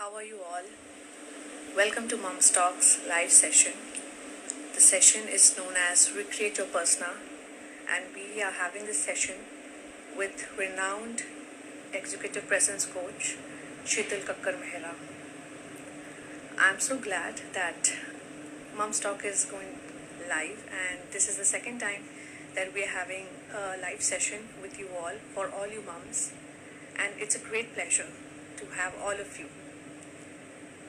How are you all? Welcome to Mumztalk's live session. The session is known as Recreate Your Persona, and we are having this session with renowned executive presence coach Shital Kakkar Mehra. I'm so glad that Mumztalk is going live, and this is the second time that we are having a live session with you all, for all you mums, and it's a great pleasure to have all of you.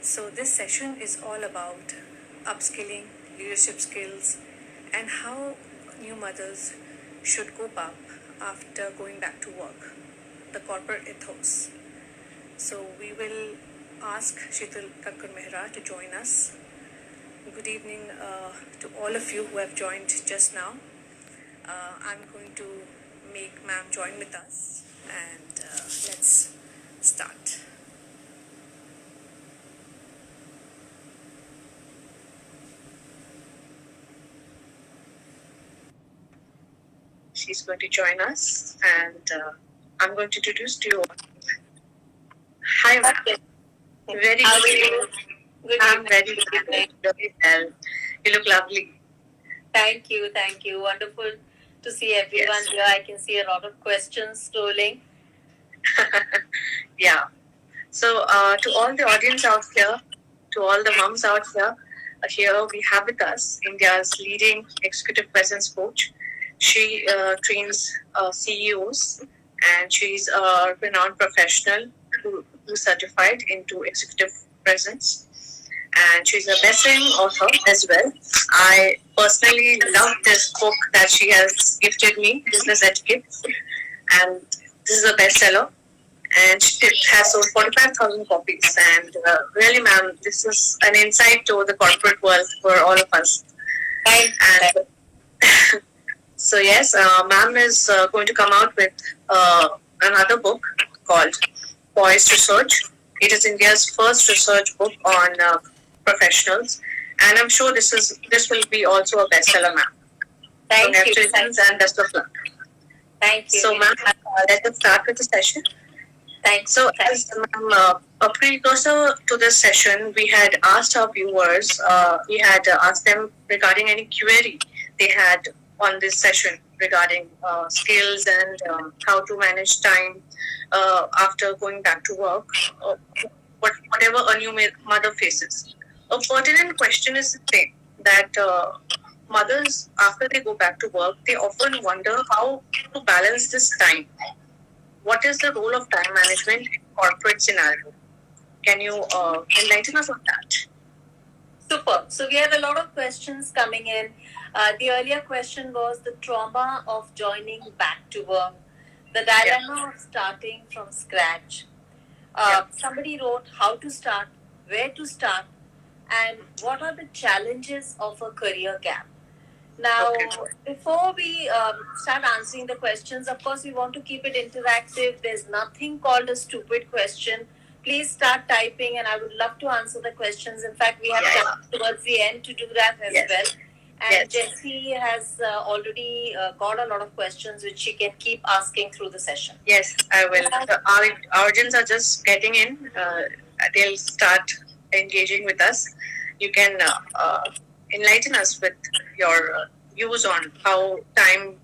So this session is all about upskilling, leadership skills, and how new mothers should cope up after going back to work, the corporate ethos. So we will ask Shital Kakkar Mehra to join us. Good evening to all of you who have joined just now. I'm going to make ma'am join with us, and let's start. She's going to join us, and I'm going to introduce to you. Hi, ma'am. Very How are good. you? Good I'm evening. very well. You look lovely. Thank you. Wonderful to see everyone Yes. here. I can see a lot of questions scrolling. Yeah. So, to all the audience out here, to all the mums out here, here we have with us India's leading executive presence coach. She trains CEOs, and she's a renowned professional who's certified into executive presence. And she's a best-selling author as well. I personally love this book that she has gifted me, Business Etiquette, and this is a bestseller. And it has sold 45,000 copies. And really, ma'am, this is an insight to the corporate world for all of us. Thank you. And so yes, ma'am is going to come out with another book called Poised Research. It is India's first research book on professionals, and I'm sure this will be also a bestseller, ma'am. Thank you. Congratulations and best of luck. Thank you. So, ma'am, let us start with the session. Thanks. So, as ma'am, a precursor to this session, we had asked our viewers, we had asked them regarding any query they had on this session regarding skills and how to manage time after going back to work, whatever a new mother faces. A pertinent question is the thing that mothers, after they go back to work, they often wonder how to balance this time. What is the role of time management in corporate scenario? Can you enlighten us on that? Super. So we have a lot of questions coming in. The earlier question was the trauma of joining back to work, the dilemma of starting from scratch. Somebody wrote how to start, where to start, and what are the challenges of a career gap. Now, before we start answering the questions, of course, we want to keep it interactive. There's nothing called a stupid question. Please start typing, and I would love to answer the questions. In fact, we have time towards the end to do that as well. And Jessy has already got a lot of questions which she can keep asking through the session. Yes, I will. Our audience are just getting in. They'll start engaging with us. You can enlighten us with your views on how time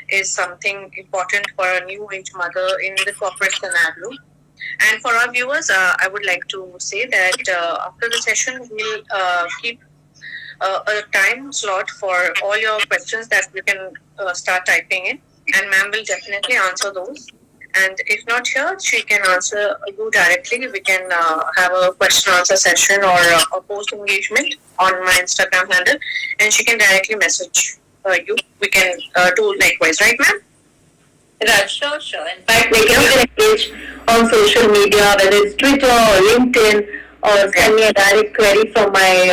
is something important for a new age mother in the corporate scenario. And for our viewers, I would like to say that after the session, we'll keep a time slot for all your questions that you can start typing in, and ma'am will definitely answer those. And if not here, she can answer you directly. We can have a question answer session or a post engagement on my Instagram handle, and she can directly message you. We can do likewise, right, ma'am? Right, sure. In fact, you can engage on social media, whether it's Twitter or LinkedIn, or send me a direct query from my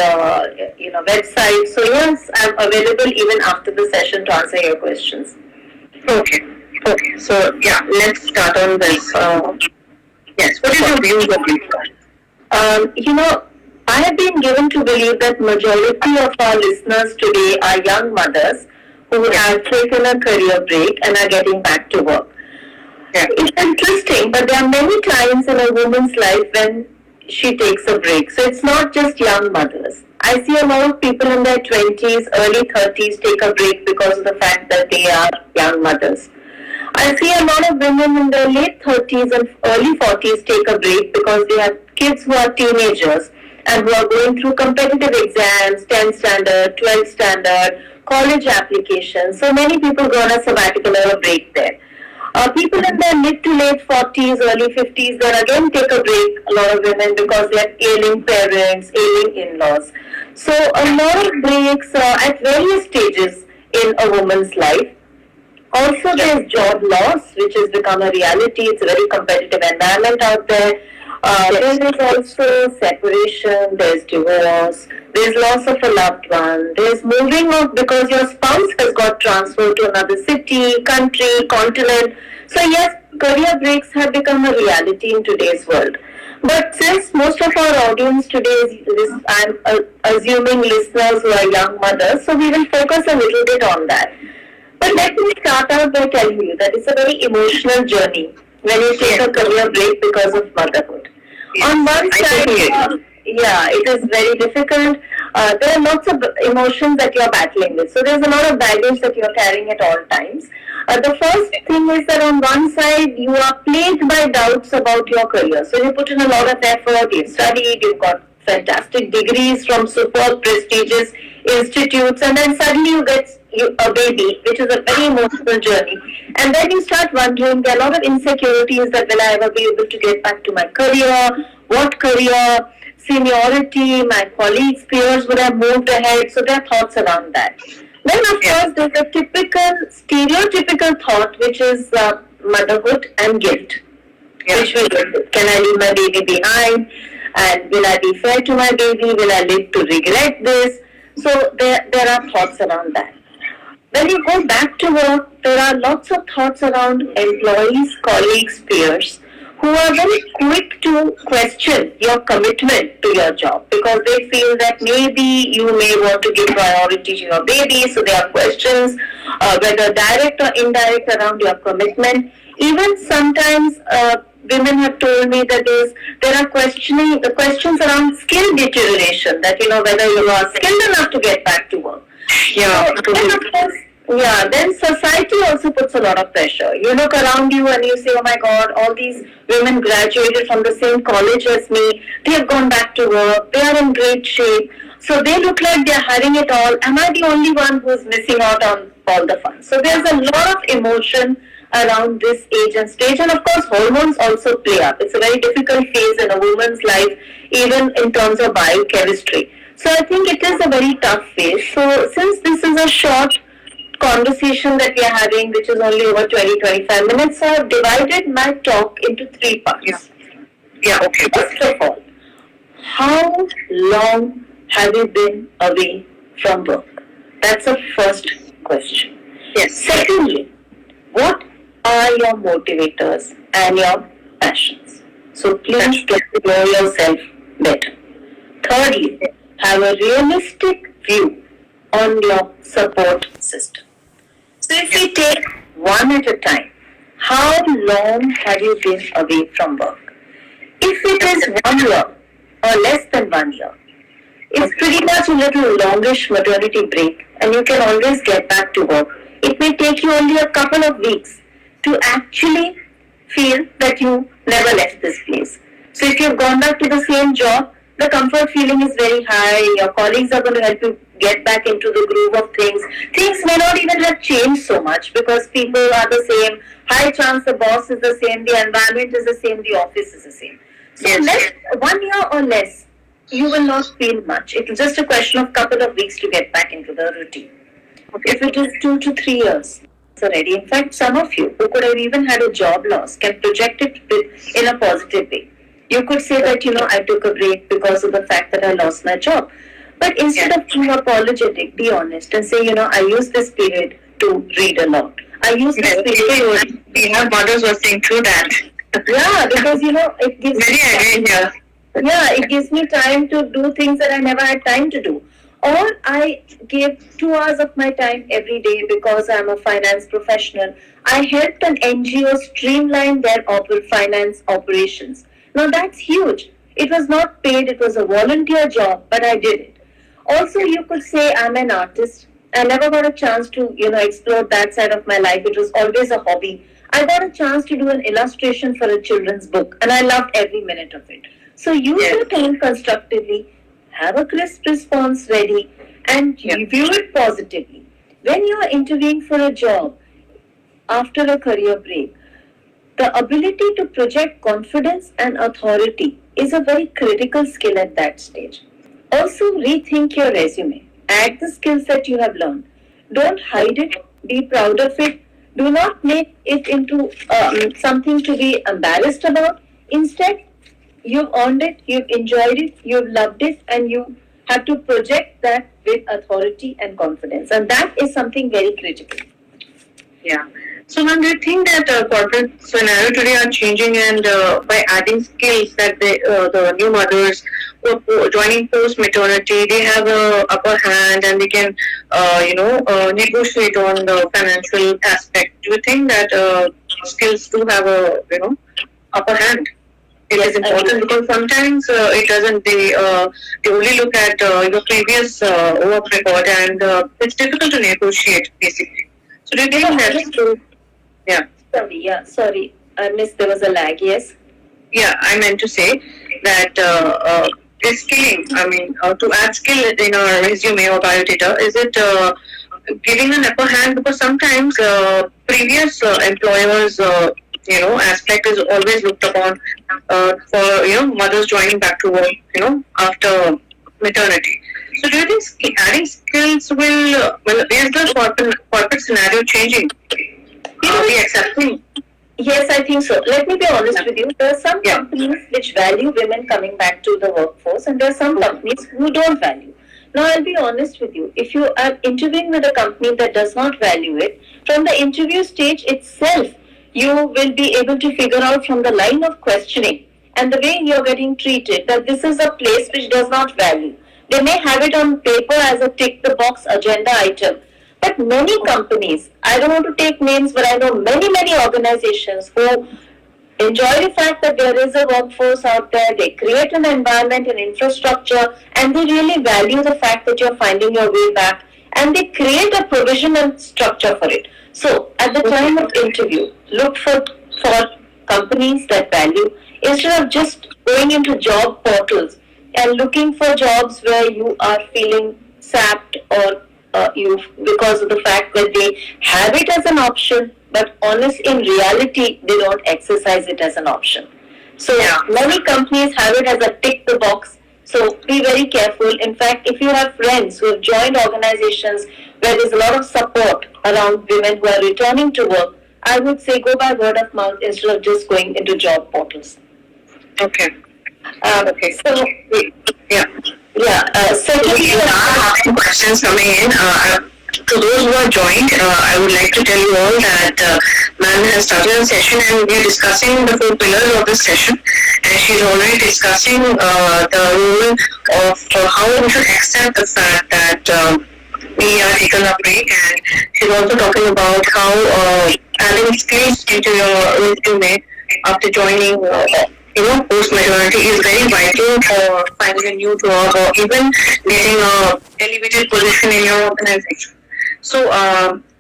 website. So yes, I'm available even after the session to answer your questions. Okay. So yeah, let's start on this. Yes, what is your views on this? I have been given to believe that majority of our listeners today are young mothers who have taken a career break and are getting back to work. It's interesting, but there are many times in a woman's life when she takes a break. So it's not just young mothers. I see a lot of people in their 20s, early 30s take a break because of the fact that they are young mothers. I see a lot of women in their late 30s and early 40s take a break because they have kids who are teenagers and who are going through competitive exams, 10th standard, 12th standard, college applications. So many people go on a sabbatical or a break there. People in their mid to late 40s, early 50s, then again take a break, a lot of women, because they have ailing parents, ailing in-laws. So a lot of breaks at various stages in a woman's life. Also, there's job loss, which has become a reality. It's a very competitive environment out there. There is also separation, there's divorce, there's loss of a loved one, there's moving out because your spouse has got transferred to another city, country, continent. So yes, career breaks have become a reality in today's world. But since most of our audience today is I'm assuming listeners who are young mothers, so we will focus a little bit on that. But let me start out by telling you that it's a very emotional journey when you take a career break because of motherhood. On one side, it is very difficult. There are lots of emotions that you're battling with. So there's a lot of baggage that you're carrying at all times. The first thing is that on one side, you are plagued by doubts about your career. So you put in a lot of effort, you've studied, you've got fantastic degrees from super prestigious institutes, and then suddenly you get a baby, which is a very emotional journey. And then you start wondering, there are a lot of insecurities that will I ever be able to get back to my career, what career, seniority, my colleagues, peers would have moved ahead, so there are thoughts around that. Then of course there's a typical, stereotypical thought, which is motherhood and guilt. Which will, can I leave my baby behind? And will I be fair to my baby? Will I live to regret this? So there are thoughts around that. When you go back to work, there are lots of thoughts around employees, colleagues, peers who are very quick to question your commitment to your job because they feel that maybe you may want to give priority to your baby. So there are questions, whether direct or indirect, around your commitment. Even sometimes women have told me that there are questions around skill deterioration, that whether you are skilled enough to get back to work. Then society also puts a lot of pressure. You look around you and you say, oh my God, all these women graduated from the same college as me. They have gone back to work. They are in great shape. So they look like they are having it all. Am I the only one who is missing out on all the fun? So there's a lot of emotion around this age and stage. And of course, hormones also play up. It's a very difficult phase in a woman's life, even in terms of biochemistry. So I think it is a very tough phase. So since this is a short conversation that we are having, which is only over 20-25 minutes, so I've divided my talk into 3 parts. Okay. First of all, how long have you been away from work? That's the first question. Yes. Secondly, what are your motivators and your passions? So please get to know yourself better. Thirdly, have a realistic view on your support system. So if we take one at a time, how long have you been away from work? If it is 1 year or less than 1 year, it's pretty much a little longish maternity break and you can always get back to work. It may take you only a couple of weeks to actually feel that you never left this place. So if you've gone back to the same job, the comfort feeling is very high. Your colleagues are going to help you get back into the groove of things. Things may not even have changed so much because people are the same. High chance the boss is the same, the environment is the same, the office is the same. So less, 1 year or less, you will not feel much. It's just a question of couple of weeks to get back into the routine. If it is 2 to 3 years already, in fact, some of you who could have even had a job loss can project it in a positive way. You could say that, I took a break because of the fact that I lost my job. But instead of being apologetic, be honest and say, I used this period to read a lot. I used this period we have mothers were saying through that. Yeah, because, it gives it gives me time to do things that I never had time to do. Or I give 2 hours of my time every day because I'm a finance professional. I helped an NGO streamline their finance operations. Now that's huge. It was not paid, it was a volunteer job, but I did it. Also, you could say I'm an artist. I never got a chance to, explore that side of my life. It was always a hobby. I got a chance to do an illustration for a children's book, and I loved every minute of it. So use your time constructively, have a crisp response ready, and review it positively. When you are interviewing for a job after a career break, the ability to project confidence and authority is a very critical skill at that stage. Also, rethink your resume. Add the skills that you have learned. Don't hide it. Be proud of it. Do not make it into something to be embarrassed about. Instead, you've earned it, you've enjoyed it, you've loved it, and you have to project that with authority and confidence. And that is something very critical. Yeah. So, ma'am, do you think that corporate scenario today are changing, and by adding skills that the new mothers who are joining post maternity, they have a upper hand and they can, negotiate on the financial aspect? Do you think that skills do have a upper hand? It is important because sometimes it doesn't. They only look at your previous work record, and it's difficult to negotiate basically. So do you think that's true? Yeah. Sorry. I missed, there was a lag, yes? Yeah, I meant to say that skilling, to add skill in our resume or biodata, is it giving an upper hand? Because sometimes previous employers, aspect is always looked upon for, mothers joining back to work, after maternity. So do you think adding skills will, is the corporate scenario changing? Are we accepting? Yes, I think so. Let me be honest with you. There are some companies which value women coming back to the workforce, and there are some companies who don't value. Now, I'll be honest with you. If you are interviewing with a company that does not value it, from the interview stage itself, you will be able to figure out from the line of questioning and the way you're getting treated that this is a place which does not value. They may have it on paper as a tick the box agenda item. But many companies, I don't want to take names, but I know many organizations who enjoy the fact that there is a workforce out there, they create an environment and infrastructure, and they really value the fact that you're finding your way back, and they create a provision and structure for it. So, at the time of interview, look for companies that value, instead of just going into job portals and looking for jobs where you are feeling sapped or because of the fact that they have it as an option, but in reality, they don't exercise it as an option. So many companies have it as a tick the box. So be very careful. In fact, if you have friends who have joined organizations where there's a lot of support around women who are returning to work, I would say go by word of mouth instead of just going into job portals. Okay. So, Secondly, I have questions coming in. To those who are joined, I would like to tell you all that ma'am has started a session and we are discussing the 4 pillars of this session. And she's already discussing the role of how we should accept the fact that we are taking a break, and she's also talking about how adding skills into your resume after joining post-maternity is very vital for finding a new job or even getting a elevated position in your organization. So,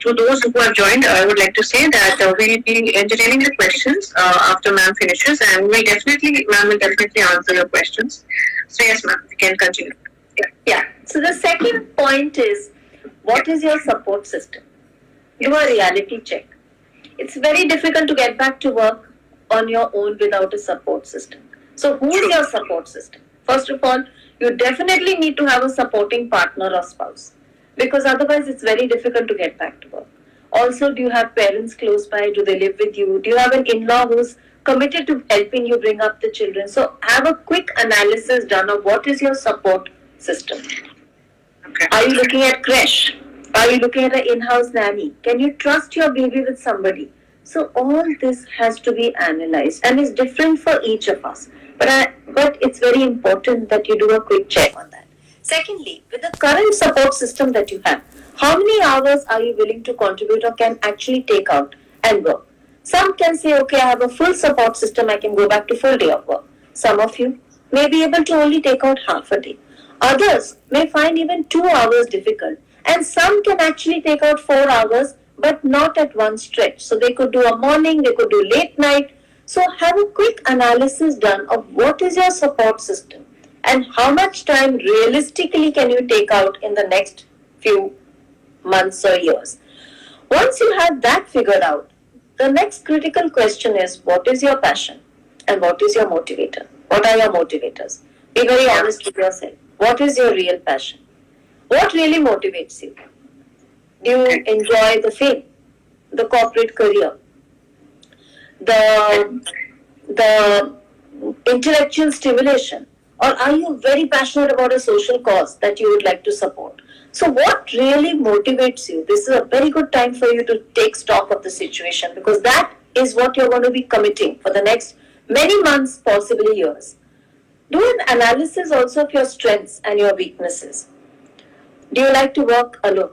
to those who have joined, I would like to say that we'll be entertaining the questions after ma'am finishes, and ma'am will definitely answer your questions. So, yes, ma'am, we can continue. Yeah. So, the second point is, what is your support system? Do a reality check. It's very difficult to get back to work on your own without a support system. So who is your support system? First of all, you definitely need to have a supporting partner or spouse, because otherwise it's very difficult to get back to work. Also, do you have parents close by? Do they live with you? Do you have an in-law who's committed to helping you bring up the children? So have a quick analysis done of what is your support system. Okay. Are you looking at creche? Are you looking at an in-house nanny? Can you trust your baby with somebody? So all this has to be analyzed and is different for each of us. But it's very important that you do a quick check on that. Secondly, with the current support system that you have, how many hours are you willing to contribute or can actually take out and work? Some can say, okay, I have a full support system, I can go back to full day of work. Some of you may be able to only take out half a day. Others may find even 2 hours difficult, and some can actually take out 4 hours, but not at one stretch. So they could do a morning, they could do late night. So have a quick analysis done of what is your support system and how much time realistically can you take out in the next few months or years. Once you have that figured out, the next critical question is, what is your passion and what is your motivator? What are your motivators? Be very honest with yourself. What is your real passion? What really motivates you? Do you enjoy the fame, the corporate career, the intellectual stimulation, or are you very passionate about a social cause that you would like to support? So what really motivates you? This is a very good time for you to take stock of the situation, because that is what you're going to be committing for the next many months, possibly years. Do an analysis also of your strengths and your weaknesses. Do you like to work alone?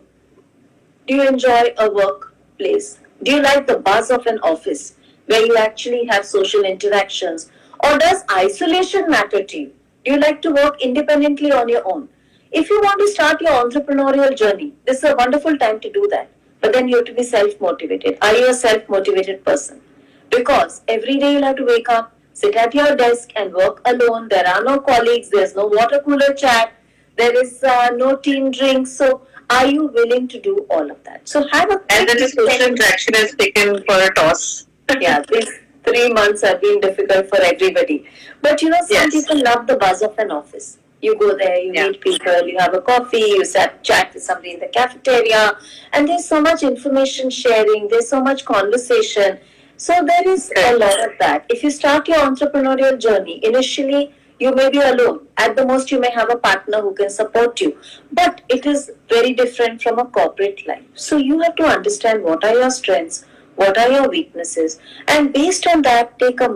Do you enjoy a workplace? Do you like the buzz of an office where you actually have social interactions? Or does isolation matter to you? Do you like to work independently on your own? If you want to start your entrepreneurial journey, this is a wonderful time to do that. But then you have to be self-motivated. Are you a self-motivated person? Because every day you'll have to wake up, sit at your desk and work alone. There are no colleagues, there's no water cooler chat, there is no team drinks. So are you willing to do all of that? So have a... And then the social interaction is taken for a toss. Yeah, these 3 months have been difficult for everybody. But some people love the buzz of an office. You go there, you meet people, you have a coffee, you chat with somebody in the cafeteria, and there's so much information sharing, there's so much conversation. So there is a lot of that. If you start your entrepreneurial journey, initially you may be alone. At the most, you may have a partner who can support you. But it is very different from a corporate life. So you have to understand what are your strengths, what are your weaknesses, and based on that, make a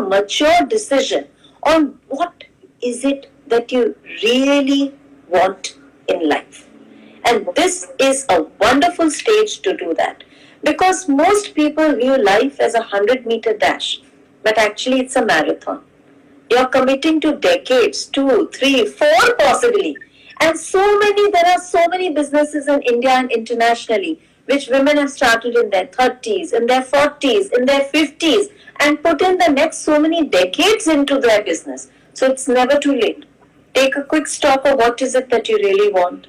mature decision on what is it that you really want in life. And this is a wonderful stage to do that. Because most people view life as a 100-meter dash, but actually it's a marathon. You're committing to decades, 2, 3, 4 possibly. And there are so many businesses in India and internationally, which women have started in their 30s, in their 40s, in their 50s, and put in the next so many decades into their business. So it's never too late. Take a quick stock of what is it that you really want.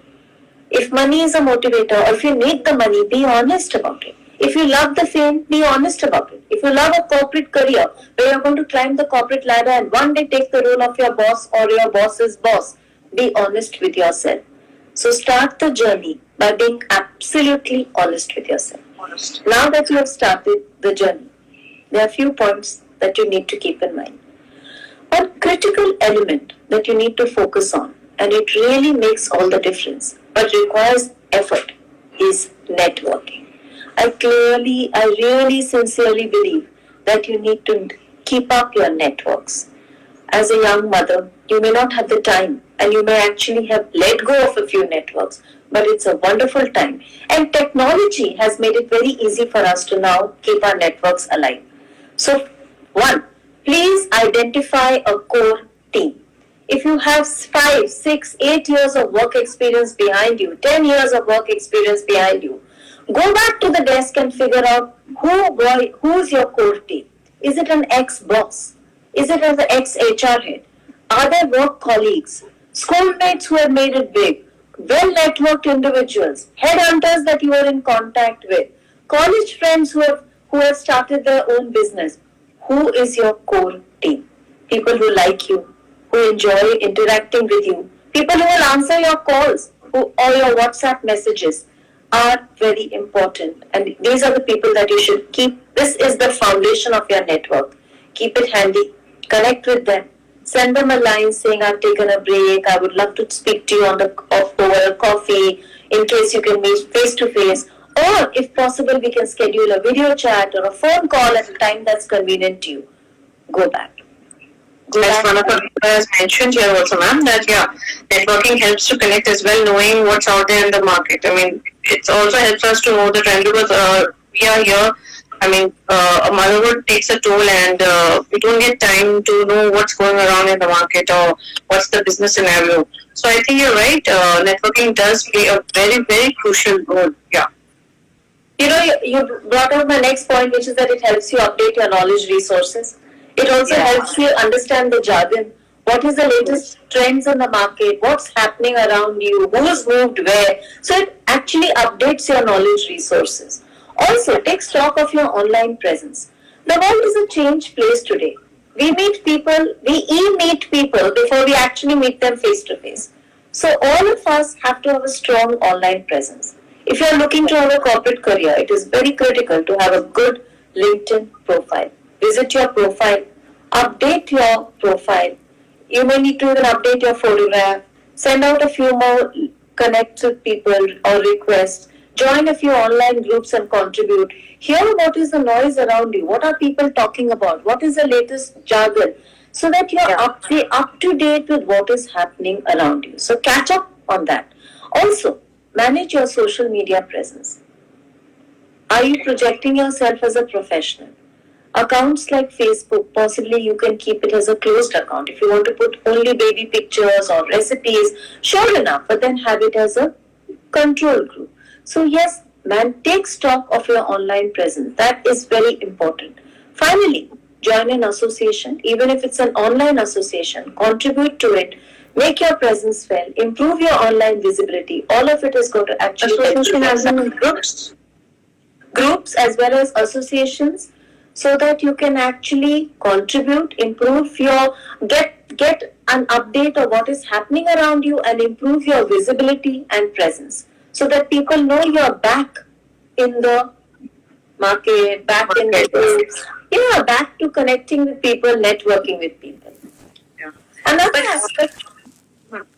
If money is a motivator, or if you need the money, be honest about it. If you love the fame, be honest about it. If you love a corporate career where you're going to climb the corporate ladder and one day take the role of your boss or your boss's boss, be honest with yourself. So start the journey by being absolutely honest with yourself. Now that you have started the journey, there are a few points that you need to keep in mind. One critical element that you need to focus on, and it really makes all the difference, but requires effort, is networking. I really sincerely believe that you need to keep up your networks. As a young mother, you may not have the time and you may actually have let go of a few networks, but it's a wonderful time. And technology has made it very easy for us to now keep our networks alive. So, 1, please identify a core team. If you have 5, 6, 8 years of work experience behind you, 10 years of work experience behind you, go back to the desk and figure out who's your core team. Is it an ex-boss? Is it an ex-HR head? Are there work colleagues? Schoolmates who have made it big? Well-networked individuals? Headhunters that you are in contact with? College friends who have started their own business? Who is your core team? People who like you, who enjoy interacting with you, people who will answer your calls or your WhatsApp messages are very important. And these are the people that you should keep. This is the foundation of your network. Keep it handy. Connect with them. Send them a line saying, I've taken a break. I would love to speak to you over a coffee in case you can meet face to face. Or if possible, we can schedule a video chat or a phone call at a time that's convenient to you. Go back. As one of the people has mentioned here also, ma'am, that networking helps to connect as well, knowing what's out there in the market. I mean, it also helps us to know the trend because we are here I mean, motherhood takes a toll, and we don't get time to know what's going around in the market or what's the business scenario. So I think you're right. Networking does play a very, very crucial role. Yeah. You brought up my next point, which is that it helps you update your knowledge resources. It also helps you understand the jargon. What is the latest trends in the market? What's happening around you? Who's moved where? So it actually updates your knowledge resources. Also, take stock of your online presence. The world is a changed place today. We meet people before we actually meet them face to face. So all of us have to have a strong online presence. If you are looking to have a corporate career, it is very critical to have a good LinkedIn profile. Visit your profile, update your profile. You may need to even update your photograph, send out a few more connect with people or requests, join a few online groups and contribute. Hear what is the noise around you, what are people talking about, what is the latest jargon, so that you are up to date with what is happening around you. So catch up on that. Also, manage your social media presence. Are you projecting yourself as a professional? Accounts like Facebook, possibly you can keep it as a closed account. If you want to put only baby pictures or recipes, sure enough, but then have it as a control group. So yes, man, take stock of your online presence. That is very important. Finally, join an association, even if it's an online association, contribute to it, make your presence felt, improve your online visibility. All of it is going to actually association as in groups as well as associations, so that you can actually contribute, improve your get an update of what is happening around you and improve your visibility and presence, so that people know you're back in the market, back in the groups, back to connecting with people, networking with people. Yeah. Another aspect.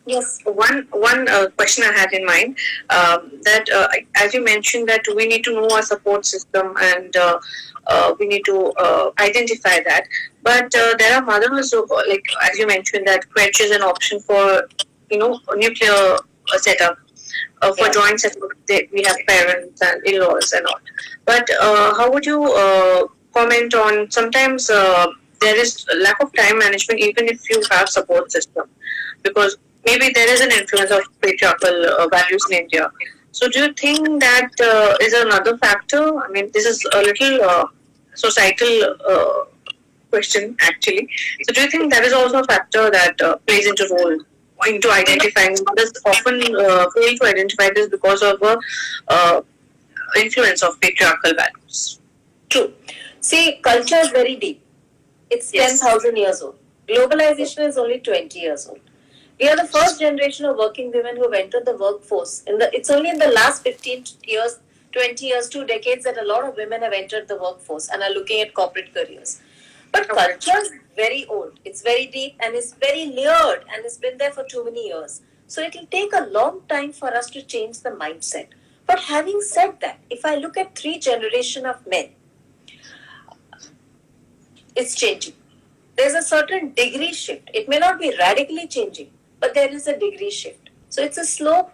Yes, one question I had in mind, that as you mentioned that we need to know our support system, and we need to identify that. But there are mothers who, like as you mentioned, that crèche is an option for nuclear setup. For joint setup, we have parents and in-laws and all. But how would you comment on sometimes there is lack of time management even if you have support system, because maybe there is an influence of patriarchal values in India. So do you think that is another factor? I mean, this is a little societal question actually. So do you think that is also a factor that plays into role into identifying? Mothers often fail to identify this because of influence of patriarchal values. True. See, culture is very deep. It's 10,000 years old. Globalization is only 20 years old. We are the first generation of working women who have entered the workforce. It's only in the last 15 years, 20 years, 2 decades that a lot of women have entered the workforce and are looking at corporate careers. But culture is very old. It's very deep and it's very layered and it's been there for too many years. So it will take a long time for us to change the mindset. But having said that, if I look at 3 generations of men, it's changing. There's a certain degree shift. It may not be radically changing, but there is a degree shift. So it's a slow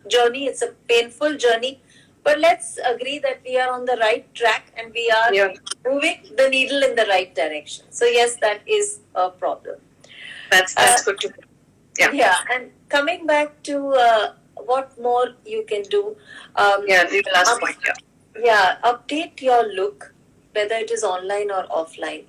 journey, it's a painful journey, but let's agree that we are on the right track and we are moving the needle in the right direction. So yes, that is a problem. That's good to hear. Yeah, and coming back to what more you can do. The last point, update your look, whether it is online or offline.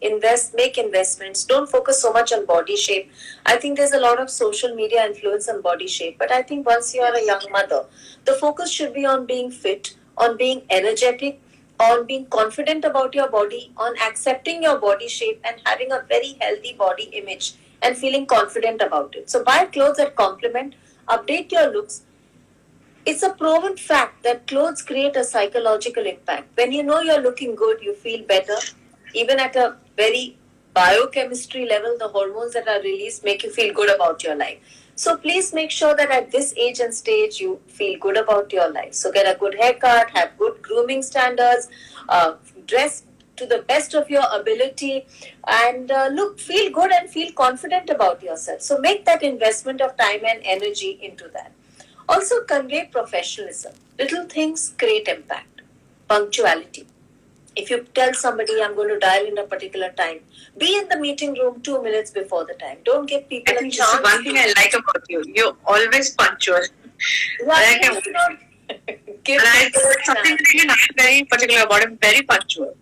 Make investments. Don't focus so much on body shape. I think there's a lot of social media influence on body shape. But I think once you are a young mother, the focus should be on being fit, on being energetic, on being confident about your body, on accepting your body shape and having a very healthy body image and feeling confident about it. So buy clothes that complement, update your looks. It's a proven fact that clothes create a psychological impact. When you know you're looking good, you feel better. Even at a very biochemistry level, the hormones that are released make you feel good about your life. So please make sure that at this age and stage, you feel good about your life. So get a good haircut, have good grooming standards, dress to the best of your ability, and feel good and feel confident about yourself. So make that investment of time and energy into that. Also convey professionalism. Little things create impact. Punctuality. If you tell somebody I'm going to dial in a particular time, be in the meeting room 2 minutes before the time. Don't give people I think a this is chance. one thing I like about you. You're always punctual. Right, And give I people a something chance. really not very particular about him, very punctual.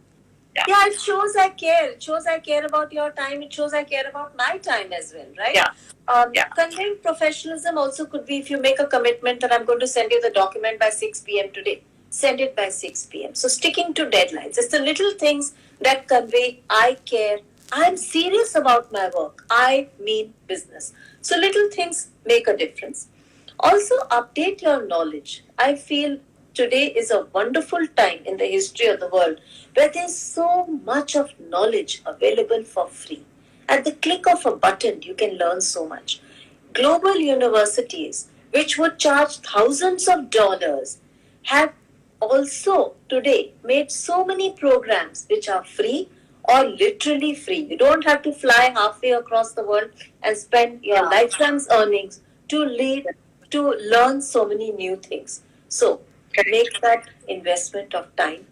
Yeah, it shows I care. It shows I care about your time. It shows I care about my time as well, right? Yeah. Conveying professionalism also could be if you make a commitment that I'm going to send you the document by 6 p.m. today. Send it by 6 p.m. So sticking to deadlines. It's the little things that convey I care. I'm serious about my work. I mean business. So little things make a difference. Also, update your knowledge. I feel today is a wonderful time in the history of the world where there's so much of knowledge available for free. At the click of a button, you can learn so much. Global universities, which would charge thousands of dollars, have also today made so many programs which are free or literally free. You don't have to fly halfway across the world and spend your lifetime's earnings to learn so many new things. So make that investment of time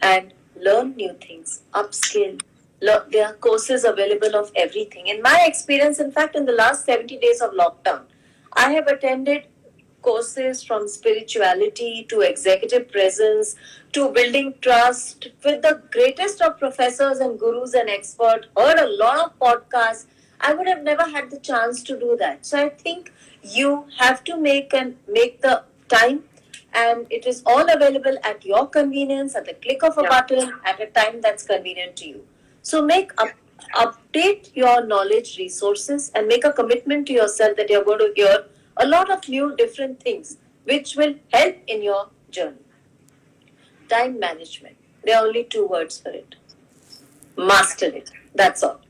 and learn new things, upskill. There are courses available of everything. In my experience, in fact, in the last 70 days of lockdown, I have attended courses from spirituality to executive presence to building trust with the greatest of professors and gurus and experts, heard a lot of podcasts. I would have never had the chance to do that. So I think you have to make the time, and it is all available at your convenience at the click of a button at a time that's convenient to you. So update your knowledge resources and make a commitment to yourself that you're going to hear a lot of new different things which will help in your journey. Time management. There are only 2 words for it. Master it. That's all.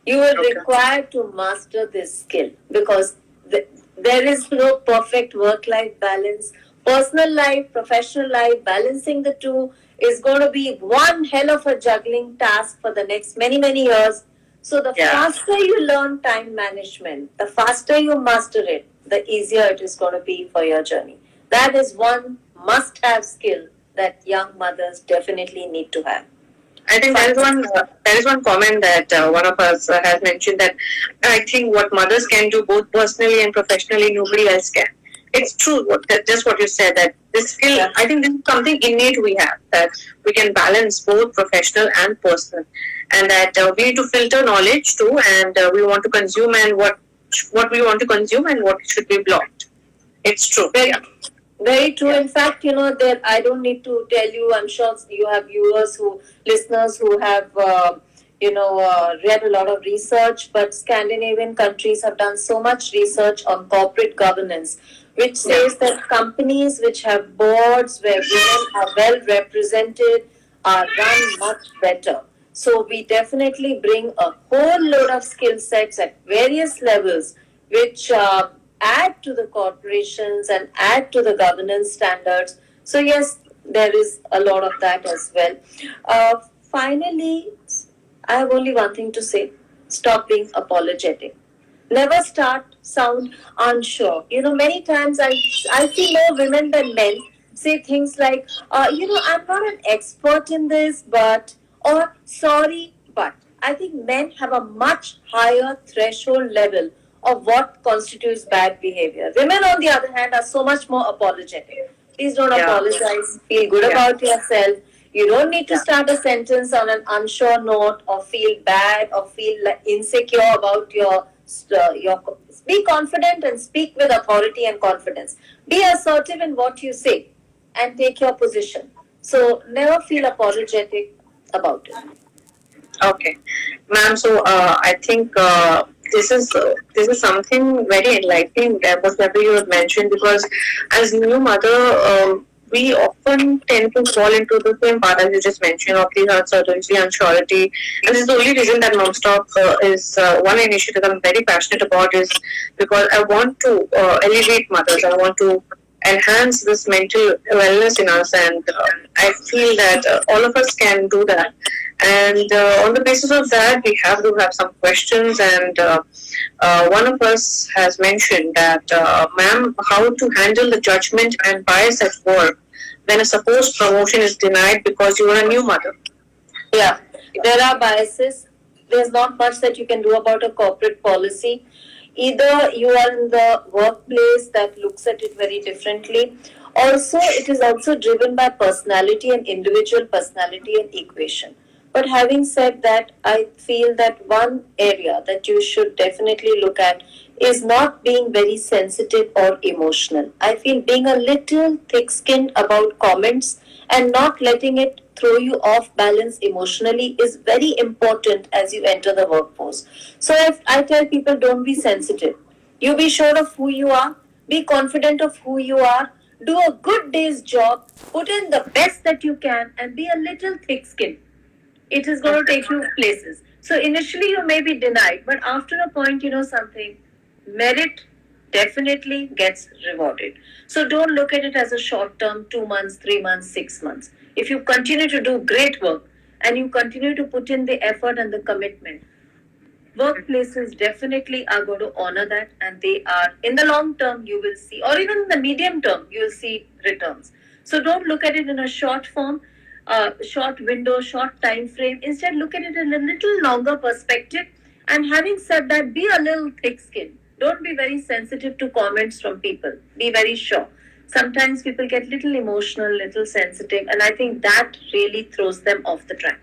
You will require to master this skill because there is no perfect work-life balance. Personal life, professional life, balancing the two is going to be one hell of a juggling task for the next many, many years. So the faster you learn time management, the faster you master it, the easier it is going to be for your journey. That is one must-have skill that young mothers definitely need to have. I think there is one comment that one of us has mentioned that I think what mothers can do both personally and professionally, nobody else can. It's true, just what you said, that this skill, I think this is something innate we have, that we can balance both professional and personal, and that we need to filter knowledge too, and we want to consume and what we want to consume and what should be blocked. It's true. Very true. In fact, there I don't need to tell you. I'm sure you have listeners who have, read a lot of research. But Scandinavian countries have done so much research on corporate governance, which says that companies which have boards where women are well represented are run much better. So we definitely bring a whole load of skill sets at various levels, which add to the corporations and add to the governance standards. So yes, there is a lot of that as well. Finally, I have only one thing to say. Stop being apologetic. Never sound unsure. Many times I see more women than men say things like, I'm not an expert in this, or sorry, but. I think men have a much higher threshold level of what constitutes bad behavior. Women, on the other hand, are so much more apologetic. Please don't apologize. Feel good about yourself. You don't need to start a sentence on an unsure note or feel bad or feel insecure about your. Be confident and speak with authority and confidence. Be assertive in what you say and take your position. So never feel apologetic about it. Okay, ma'am. So I think this is something very enlightening. Whatever you have mentioned, because as new mother, we often tend to fall into the same part as you just mentioned of the uncertainty, unsurety, and this is the only reason that Mumztalk is one initiative I'm very passionate about. Is because I want to elevate mothers. I want to enhance this mental wellness in us, and I feel that all of us can do that. And on the basis of that, we have to have some questions. And one of us has mentioned that, ma'am, how to handle the judgment and bias at work when a supposed promotion is denied because you are a new mother? Yeah, there are biases. There's not much that you can do about a corporate policy. Either you are in the workplace that looks at it very differently. Also, it is also driven by personality and individual personality and equation. But having said that, I feel that one area that you should definitely look at is not being very sensitive or emotional. I feel being a little thick skinned about comments and not letting it throw you off balance emotionally is very important as you enter the workforce. So if I tell people, don't be sensitive. You be sure of who you are, be confident of who you are, do a good day's job, put in the best that you can, and be a little thick skinned. It is going to take you places. So initially you may be denied, but after a point, you know something, merit definitely gets rewarded. So don't look at it as a short term, 2 months, 3 months, 6 months. If you continue to do great work and you continue to put in the effort and the commitment, workplaces definitely are going to honor that, and they are in the long term you will see, or even in the medium term you will see returns. So don't look at it in a short form, short window, short time frame. Instead, look at it in a little longer perspective. And having said that, be a little thick skinned. Don't be very sensitive to comments from people. Be very sure. Sometimes people get little emotional, little sensitive, and I think that really throws them off the track.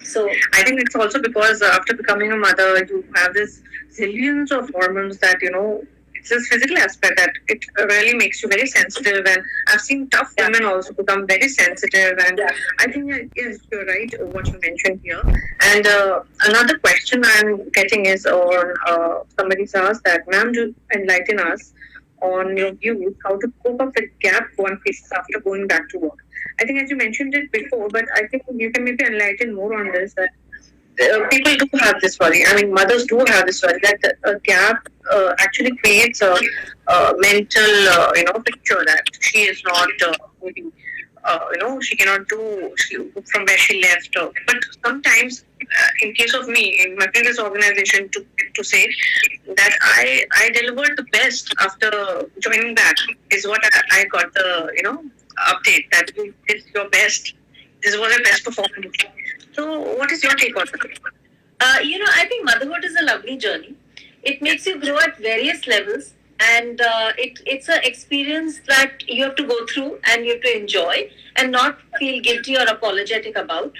So I think it's also because after becoming a mother, you have this zillions of hormones that, it's this physical aspect that it really makes you very sensitive. And I've seen tough women also become very sensitive. And I think, yes, you're right, what you mentioned here. And another question I'm getting is on somebody's asked that, ma'am, do enlighten us on your views how to cope up with gap one faces after going back to work. I think as you mentioned it before, but I think you can maybe enlighten more on this. That people do have this worry. I mean, mothers do have this worry that a gap actually creates a mental, picture that she is not maybe. She cannot do from where she left. But sometimes, in case of me, in my previous organization, to say that I delivered the best after joining back is what I got the update that you did your best. This was your best performance. So, what is your take on it? I think motherhood is a lovely journey. It makes you grow at various levels, and it's an experience that you have to go through and you have to enjoy and not feel guilty or apologetic about.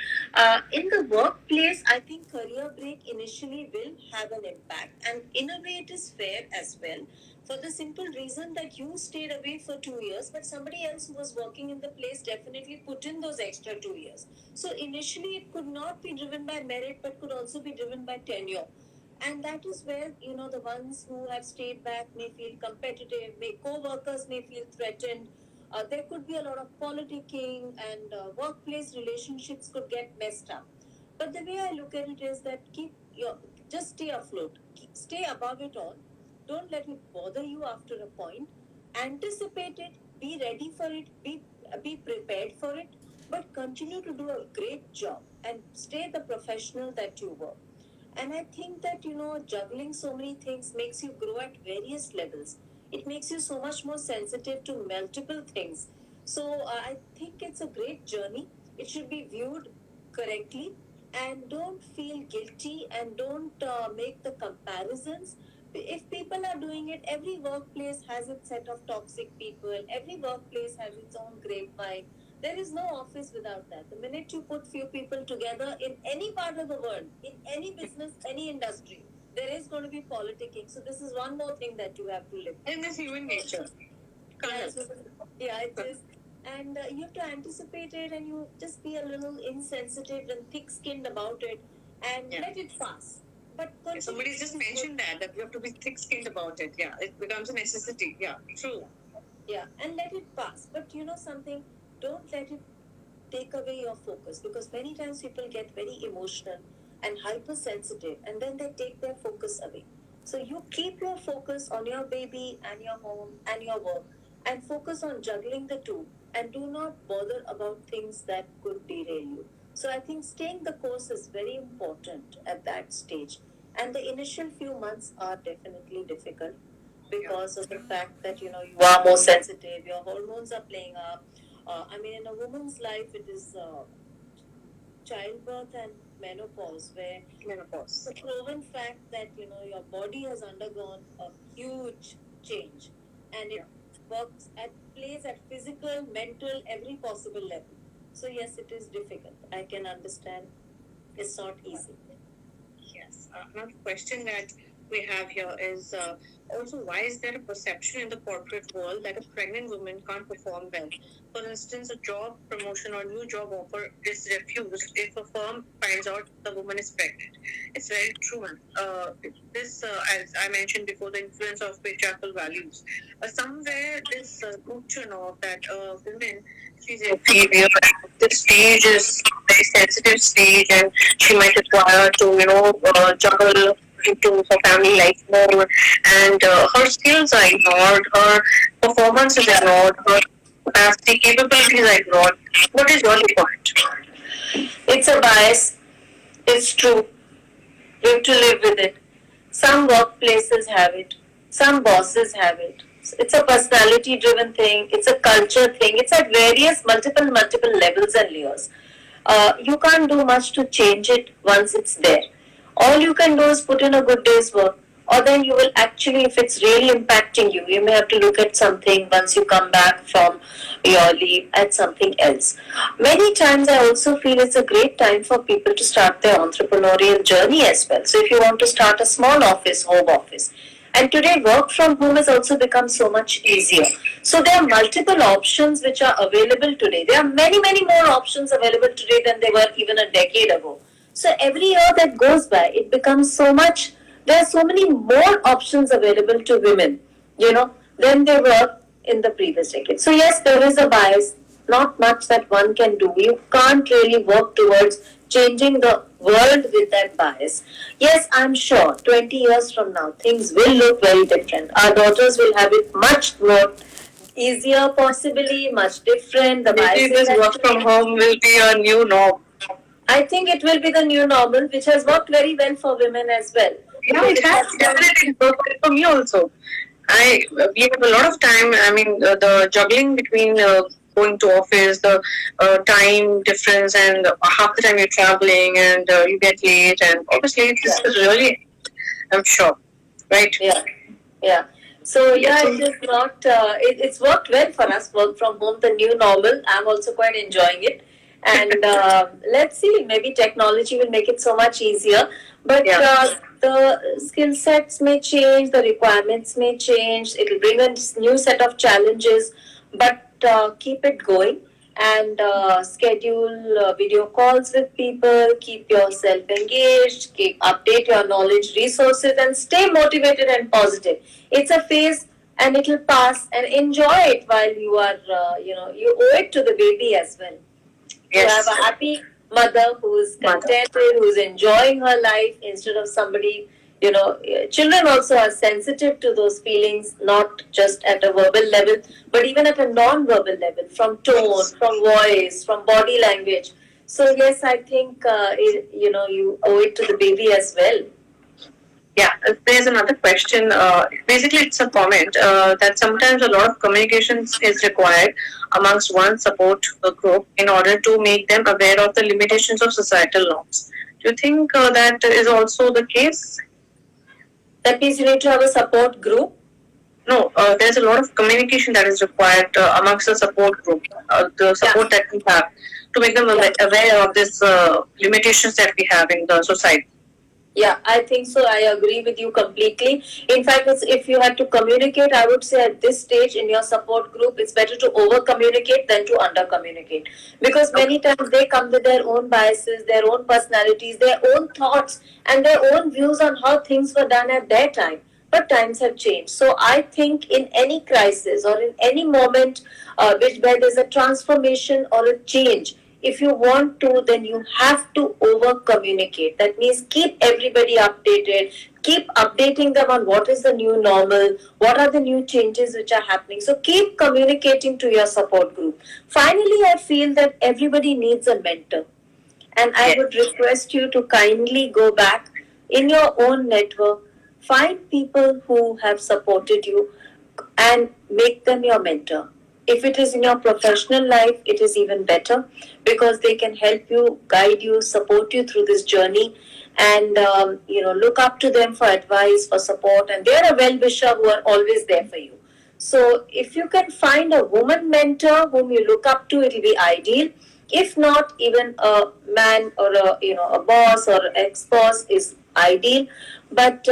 In the workplace, I think career break initially will have an impact, and in a way, it is fair as well. For the simple reason that you stayed away for 2 years, but somebody else who was working in the place definitely put in those extra 2 years. So initially, it could not be driven by merit, but could also be driven by tenure. And that is where, the ones who have stayed back may feel competitive, co-workers may feel threatened. There could be a lot of politicking, and workplace relationships could get messed up. But the way I look at it is that just stay afloat, stay above it all. Don't let it bother you after a point. Anticipate it, be ready for it, be prepared for it, but continue to do a great job and stay the professional that you were. And I think that, juggling so many things makes you grow at various levels. It makes you so much more sensitive to multiple things. So I think it's a great journey. It should be viewed correctly, and don't feel guilty, and don't make the comparisons. If people are doing it, every workplace has its set of toxic people, every workplace has its own grapevine. There is no office without that. The minute you put few people together in any part of the world, in any business, any industry, there is going to be politicking. So this is one more thing that you have to live. In this human nature. It is. And you have to anticipate it, and you just be a little insensitive and thick-skinned about it, and let it pass. But somebody's just mentioned that you have to be thick-skinned about it. Yeah, it becomes a necessity. Yeah, true. Yeah, and let it pass. But something, don't let it take away your focus, because many times people get very emotional and hypersensitive, and then they take their focus away. So you keep your focus on your baby and your home and your work, and focus on juggling the two, and do not bother about things that could derail you. So I think staying the course is very important at that stage. And the initial few months are definitely difficult because of the fact that you are more sensitive, your hormones are playing up, I mean, in a woman's life, it is childbirth and menopause, where Menopause. the proven fact that your body has undergone a huge change, and it works at plays at physical, mental, every possible level. So yes, it is difficult. I can understand. It's not easy. Yes. Another question that we have here is also, why is there a perception in the corporate world that a pregnant woman can't perform well? For instance, a job promotion or new job offer is refused if a firm finds out the woman is pregnant. It's very true. As I mentioned before, the influence of patriarchal values. Somewhere this notion of that women, she's inferior. This stage is a very sensitive stage, and she might require to juggle into her family life more, and her skills are ignored, her performance is ignored, her capacity, capabilities are ignored. What is your point? It's a bias. It's true. We have to live with it. Some workplaces have it. Some bosses have it. It's a personality driven thing. It's a culture thing. It's at various multiple levels and layers. You can't do much to change it once it's there. All you can do is put in a good day's work, or then you will actually, if it's really impacting you, you may have to look at something once you come back from your leave at something else. Many times I also feel it's a great time for people to start their entrepreneurial journey as well. So if you want to start a small office, home office, and today work from home has also become so much easier. So there are multiple options which are available today. There are many more options available today than there were even a decade ago. So every year that goes by, it becomes so much, there are so many more options available to women, than there were in the previous decade. So yes, there is a bias, not much that one can do. You can't really work towards changing the world with that bias. Yes, I'm sure 20 years from now, things will look very different. Our daughters will have it much more easier, possibly, much different. The Maybe biases this work from home will be a new norm. I think it will be the new normal, which has worked very well for women as well. Yeah, it has definitely worked for me also. We have a lot of time. I mean, the juggling between going to office, the time difference, and half the time you're traveling, and you get late, and obviously this is really, I'm sure, right? Yeah. So yeah, it is not. It's worked well for us. Work from home, the new normal. I'm also quite enjoying it, and let's see. Maybe technology will make it so much easier. But the skill sets may change. The requirements may change. It will bring a new set of challenges. But keep it going and schedule video calls with people, keep yourself engaged, update your knowledge resources, and stay motivated and positive. It's a phase and it will pass, and enjoy it while you are, you owe it to the baby as well. Yes. To have a happy mother who's contented, who's enjoying her life instead of somebody. Children also are sensitive to those feelings, not just at a verbal level, but even at a non-verbal level, from tone, from voice, from body language. So yes, I think you owe it to the baby as well. Yeah, there's another question. Basically, it's a comment that sometimes a lot of communications is required amongst one support group in order to make them aware of the limitations of societal norms. Do you think that is also the case? That means you need to have a support group? No, there's a lot of communication that is required amongst the support group, the support that we have, to make them aware of these limitations that we have in the society. Yeah, I think so. I agree with you completely. In fact, if you had to communicate, I would say at this stage in your support group, it's better to over communicate than to under communicate. Because many times they come with their own biases, their own personalities, their own thoughts, and their own views on how things were done at their time. But times have changed. So I think in any crisis or in any moment where there's a transformation or a change, if you want to, then you have to over communicate. That means keep everybody updated, keep updating them on what is the new normal, what are the new changes which are happening. So keep communicating to your support group. Finally, I feel that everybody needs a mentor. And I would request you to kindly go back in your own network, find people who have supported you and make them your mentor. If it is in your professional life, it is even better because they can help you, guide you, support you through this journey, and look up to them for advice, for support, and they are a well-wisher who are always there for you. So if you can find a woman mentor whom you look up to, it will be ideal. If not, even a man or a boss or ex-boss is ideal. But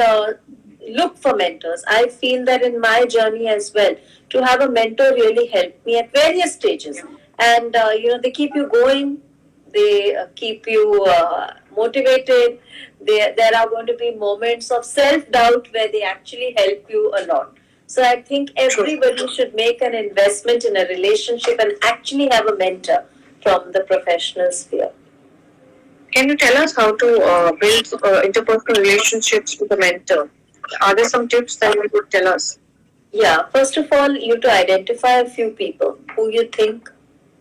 look for mentors. I feel that in my journey as well, to have a mentor really helped me at various stages, and they keep you going, they keep you motivated. There are going to be moments of self-doubt where they actually help you a lot. So I think everybody should make an investment in a relationship and actually have a mentor from the professional sphere. Can you tell us how to build interpersonal relationships with a mentor? Are there some tips that you could tell us? Yeah, first of all, you have to identify a few people who you think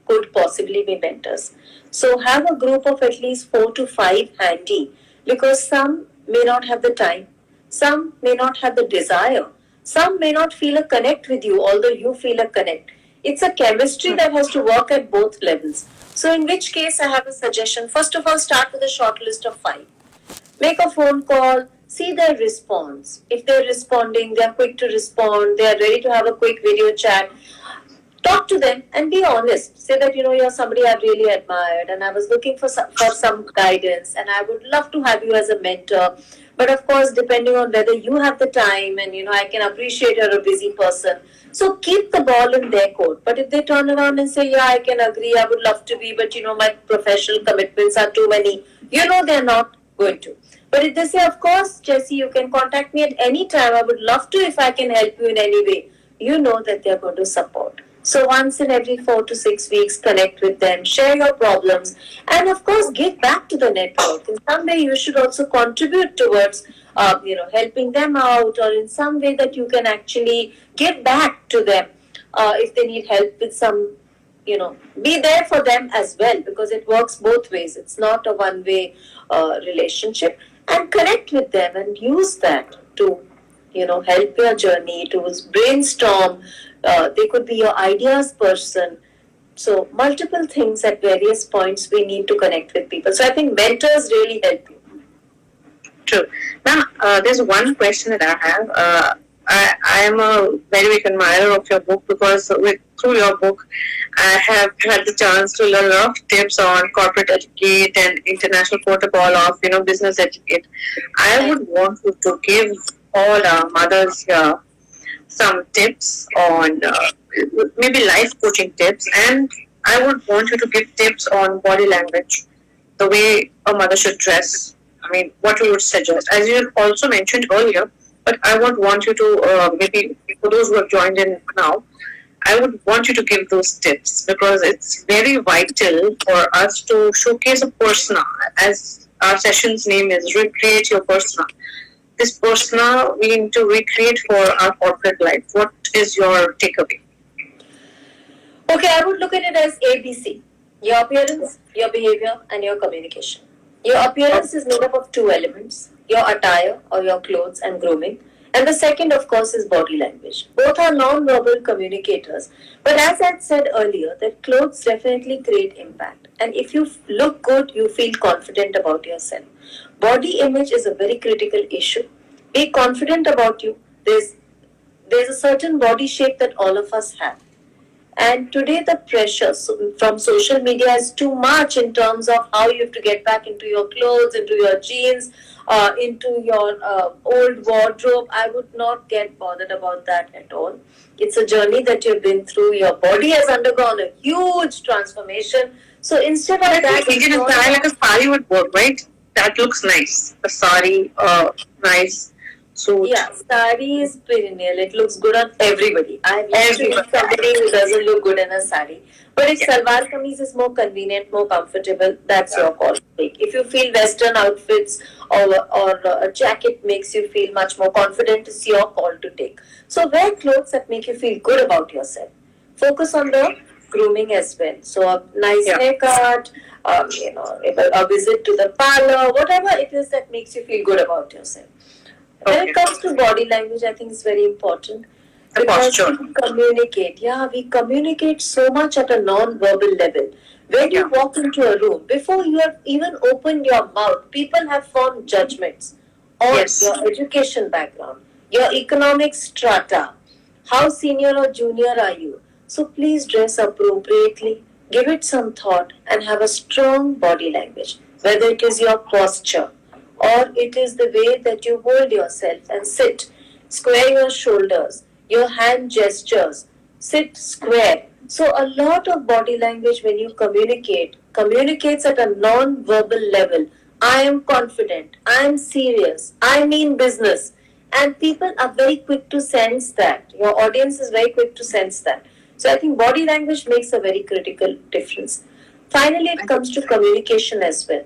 could possibly be mentors. So have a group of at least 4 to 5 handy, because some may not have the time, some may not have the desire, some may not feel a connect with you, although you feel a connect. It's a chemistry that has to work at both levels. So in which case, I have a suggestion. First of all, start with a short list of 5. Make a phone call, see their response. If they're responding, they're quick to respond, they're ready to have a quick video chat. Talk to them and be honest. Say that, you're somebody I've really admired and I was looking for some guidance and I would love to have you as a mentor. But of course, depending on whether you have the time and, I can appreciate you're a busy person. So keep the ball in their court. But if they turn around and say, yeah, I can agree, I would love to be, but, my professional commitments are too many, they're not going to. But if they say, of course, Jessy, you can contact me at any time. I would love to if I can help you in any way. That they're going to support. So once in every 4 to 6 weeks, connect with them, share your problems, and of course, give back to the network. In some way, you should also contribute towards, helping them out, or in some way that you can actually give back to them if they need help with some. Be there for them as well, because it works both ways. It's not a one-way relationship. And connect with them and use that to, help your journey, to brainstorm. They could be your ideas person. So multiple things at various points we need to connect with people. So I think mentors really help you. True. Ma'am, there's one question that I have. I am a very big admirer of your book because through your book, I have had the chance to learn a lot of tips on corporate etiquette and international protocol of business etiquette. I would want you to give all our mothers here some tips on maybe life coaching tips, and I would want you to give tips on body language, the way a mother should dress. I mean, what you would suggest, as you also mentioned earlier. But I would want you to, maybe for those who have joined in now, I would want you to give those tips because it's very vital for us to showcase a persona, as our session's name is Recreate Your Persona. This persona we need to recreate for our corporate life. What is your takeaway? Okay, I would look at it as ABC. Your appearance, your behavior, and your communication. Your appearance is made up of 2 elements, your attire or your clothes and grooming. And the second, of course, is body language. Both are non-verbal communicators. But as I said earlier, that clothes definitely create impact. And if you look good, you feel confident about yourself. Body image is a very critical issue. Be confident about you. There's a certain body shape that all of us have. And today the pressure from social media is too much in terms of how you have to get back into your clothes, into your jeans, into your old wardrobe. I would not get bothered about that at all. It's a journey that you've been through. Your body has undergone a huge transformation. So instead of that, Indian style like a sari would work, right? That looks nice. A sari, nice. So yeah, sari is perennial. It looks good on everybody. I've yet to meet somebody who doesn't look good in a sari. But if salwar kameez is more convenient, more comfortable, that's your call to take. If you feel Western outfits or a jacket makes you feel much more confident, it's your call to take. So wear clothes that make you feel good about yourself. Focus on the grooming as well. So a nice haircut, a visit to the parlor, whatever it is that makes you feel good about yourself. When it comes to body language, I think it's very important. The because posture. we communicate. Yeah, we communicate so much at a non-verbal level. When you walk into a room, before you have even opened your mouth, people have formed judgments on Yes. your education background, your economic strata, how senior or junior are you. So please dress appropriately, give it some thought, and have a strong body language, whether it is your posture or it is the way that you hold yourself and sit. Square your shoulders, your hand gestures, sit square. So a lot of body language when you communicates at a non-verbal level. I am confident, I am serious, I mean business. And people are very quick to sense that. Your audience is very quick to sense that. So I think body language makes a very critical difference. Finally, it comes to communication as well.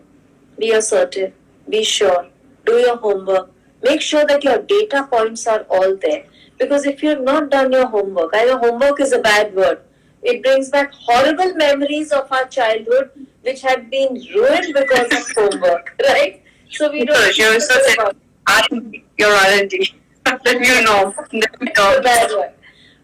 Be assertive, be sure, do your homework, make sure that your data points are all there. Because if you've not done your homework, I know homework is a bad word. It brings back horrible memories of our childhood which had been ruined because of homework, right? So we don't You're think such about R&D. You're R&D. Let you know. it's a bad word.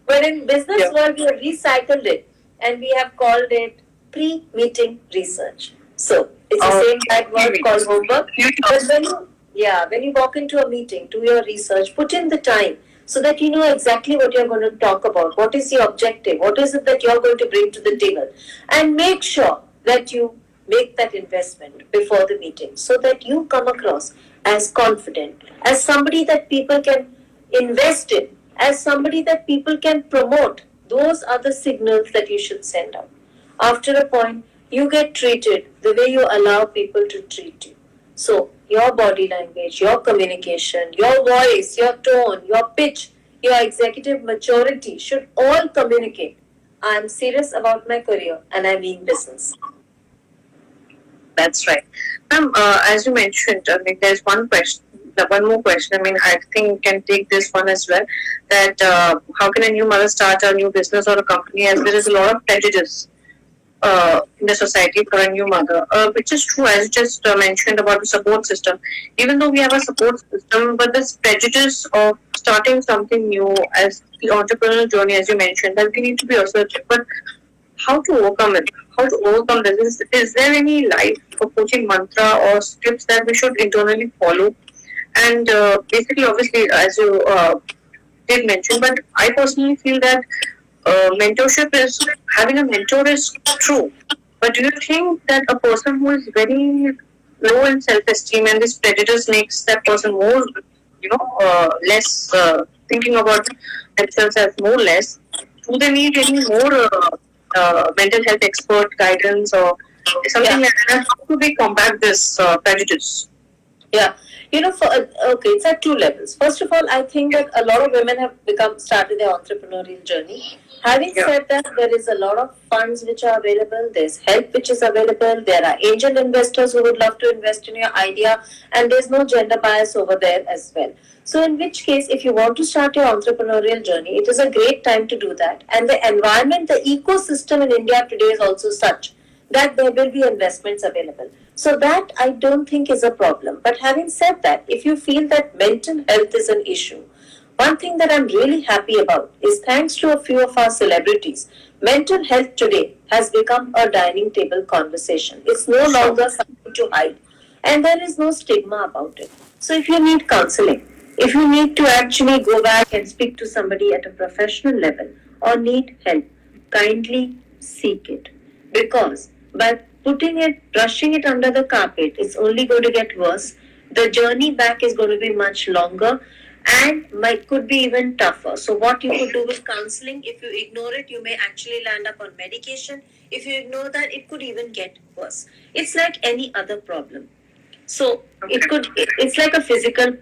But in business world, we have recycled it and we have called it pre-meeting research. So it's the same bad word called homework. But when you walk into a meeting, do your research, put in the time so that you know exactly what you're going to talk about. What is the objective? What is it that you're going to bring to the table? And make sure that you make that investment before the meeting so that you come across as confident, as somebody that people can invest in, as somebody that people can promote. Those are the signals that you should send out. After a point, you get treated the way you allow people to treat you. So, your body language, your communication, your voice, your tone, your pitch, your executive maturity should all communicate. I am serious about my career and I mean business. That's right. As you mentioned, I mean, there's one question, one more question. I mean, I think you can take this one as well. That how can a new mother start a new business or a company as there is a lot of prejudice in the society for a new mother, which is true as you just mentioned about the support system. Even though we have a support system, but this prejudice of starting something new as the entrepreneurial journey, as you mentioned, that we need to be assertive. But how to overcome it? How to overcome this? Is there any life or coaching mantra or scripts that we should internally follow? And basically, obviously, as you did mention, but I personally feel that mentorship is having a mentor is true. But do you think that a person who is very low in self-esteem and this prejudice makes that person more, less thinking about themselves as more less? Do they need any more mental health expert guidance or something like that? How do we combat this prejudice? Yeah, it's at two levels. First of all, I think that a lot of women have started their entrepreneurial journey. Having said that, there is a lot of funds which are available. There's help which is available. There are angel investors who would love to invest in your idea, and there's no gender bias over there as well. So, in which case, if you want to start your entrepreneurial journey, it is a great time to do that. And the environment, the ecosystem in India today is also such that there will be investments available. So that I don't think is a problem. But having said that, if you feel that mental health is an issue, one thing that I'm really happy about is thanks to a few of our celebrities, mental health today has become a dining table conversation. It's no longer something to hide. And there is no stigma about it. So if you need counseling, if you need to actually go back and speak to somebody at a professional level or need help, kindly seek it. Because by brushing it under the carpet, it's only going to get worse. The journey back is going to be much longer and could be even tougher. So what you could do with counseling, if you ignore it, you may actually land up on medication. If you ignore that, it could even get worse. It's like any other problem. So it's like a physical,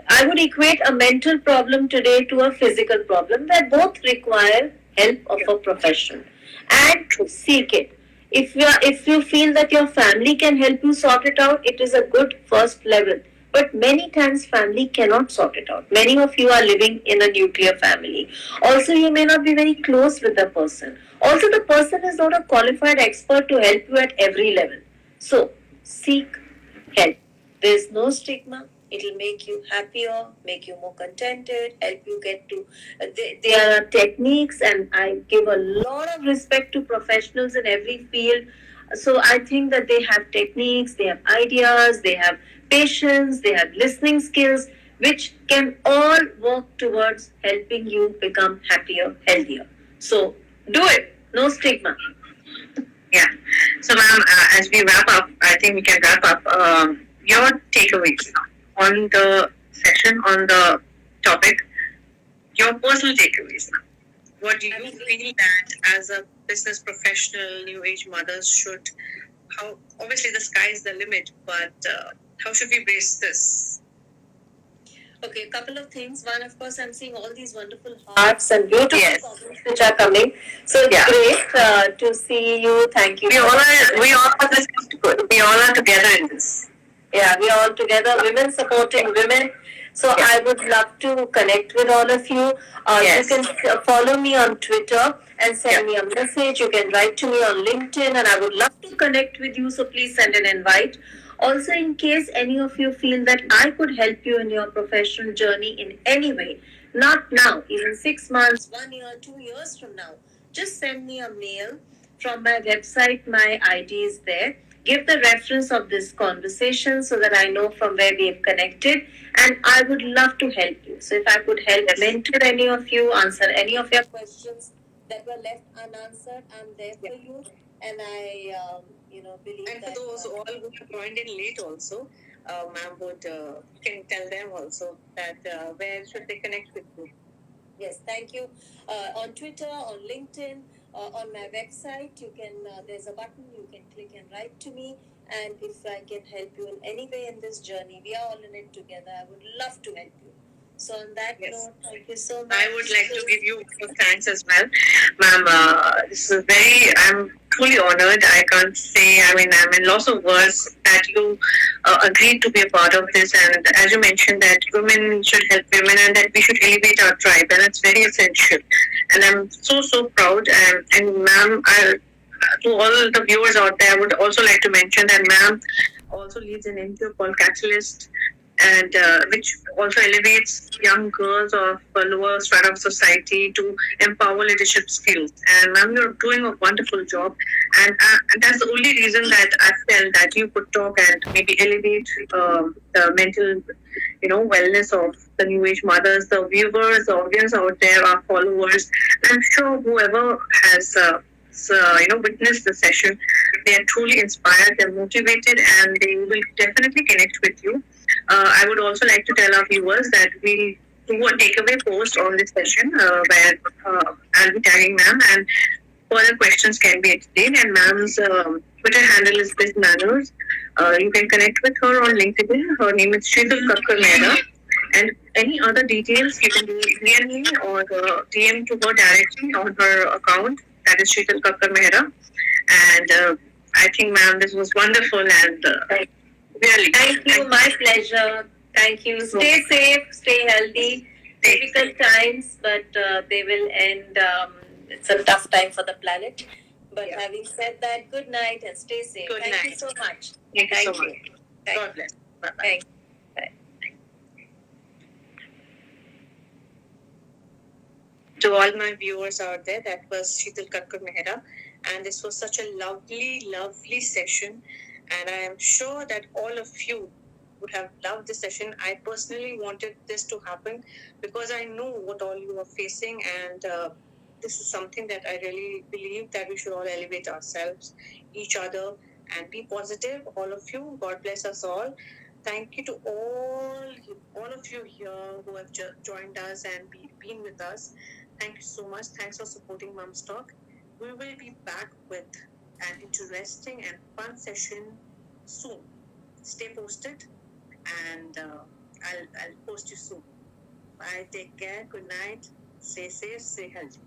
I would equate a mental problem today to a physical problem that both require help of a professional and seek it. If you feel that your family can help you sort it out, it is a good first level. But many times family cannot sort it out. Many of you are living in a nuclear family. Also, you may not be very close with the person. Also, the person is not a qualified expert to help you at every level. So, seek help. There is no stigma. It'll make you happier, make you more contented, help you get to. There are techniques, and I give a lot of respect to professionals in every field. So I think that they have techniques, they have ideas, they have patience, they have listening skills, which can all work towards helping you become happier, healthier. So do it, no stigma. Yeah. So, ma'am, as we wrap up, I think we can wrap up your takeaways on the session, on the topic, your personal takeaways. What do you feel that as a business professional, new age mothers should, how, obviously the sky is the limit, but how should we base this? Okay, a couple of things. One, of course, I'm seeing all these wonderful hearts and beautiful comments which are coming. So it's great to see you. Thank you. We all are together in this. Yeah, we are all together, women supporting women. So I would love to connect with all of you. You can follow me on Twitter and send me a message. You can write to me on LinkedIn, and I would love to connect with you. So please send an invite. Also, in case any of you feel that I could help you in your professional journey in any way, not now, even 6 months, 1 year, 2 years from now, just send me a mail from my website. My ID is there. Give the reference of this conversation so that I know from where we have connected, and I would love to help you. So if I could help mentor any of you, answer any of your questions that were left unanswered, I'm there for you. And I, believe and that. For those all who have joined in late also, ma'am would can tell them also that where should they connect with you? Yes, thank you. On Twitter, on LinkedIn, on my website, you can. There's a button you can click and write to me. And if I can help you in any way in this journey, we are all in it together. I would love to help you. So on that note, thank you so much. I would like to give you thanks as well, ma'am. This is I'm truly honored. I can't say. I mean, I'm in loss of words that you agreed to be a part of this. And as you mentioned, that women should help women and that we should elevate our tribe, and it's very essential. And I'm so proud. And ma'am, to all the viewers out there, I would also like to mention that ma'am also leads an NGO called Catalyst, and which also elevates young girls of lower strata of society to empower leadership skills. And ma'am, you're doing a wonderful job, and that's the only reason that I felt that you could talk and maybe elevate the mental, wellness of the new age mothers, the viewers, the audience out there, our followers. I'm sure whoever has witnessed the session, they are truly inspired, they're motivated, and they will definitely connect with you. I would also like to tell our viewers that we'll do a takeaway post on this session where I'll be tagging ma'am, and further questions can be explained. And ma'am's Twitter handle is Biz Manners. You can connect with her on LinkedIn. Her name is Shital Kakkar Mehra. And any other details, you can DM me or DM to her directly on her account. That is Shital Kakkar Mehra. And I think, ma'am, this was wonderful and really. Thank you. My pleasure. Thank you. Stay safe. Stay healthy. Difficult times, but they will end. It's a tough time for the planet. But having said that, good night and stay safe. Thank you so much. Thank you so much. God bless. Bye-bye. Thanks. To all my viewers out there, that was Shital Kakkar Mehra, and this was such a lovely session, and I am sure that all of you would have loved this session. I personally wanted this to happen because I know what all you are facing, and this is something that I really believe that we should all elevate ourselves, each other, and be positive. All of you, God bless us all. Thank you to all of you here who have joined us and been with us. Thank you so much. Thanks for supporting Mumztalk. We will be back with an interesting and fun session soon. Stay posted, and I'll post you soon. Bye. Take care. Good night. Stay safe. Stay healthy.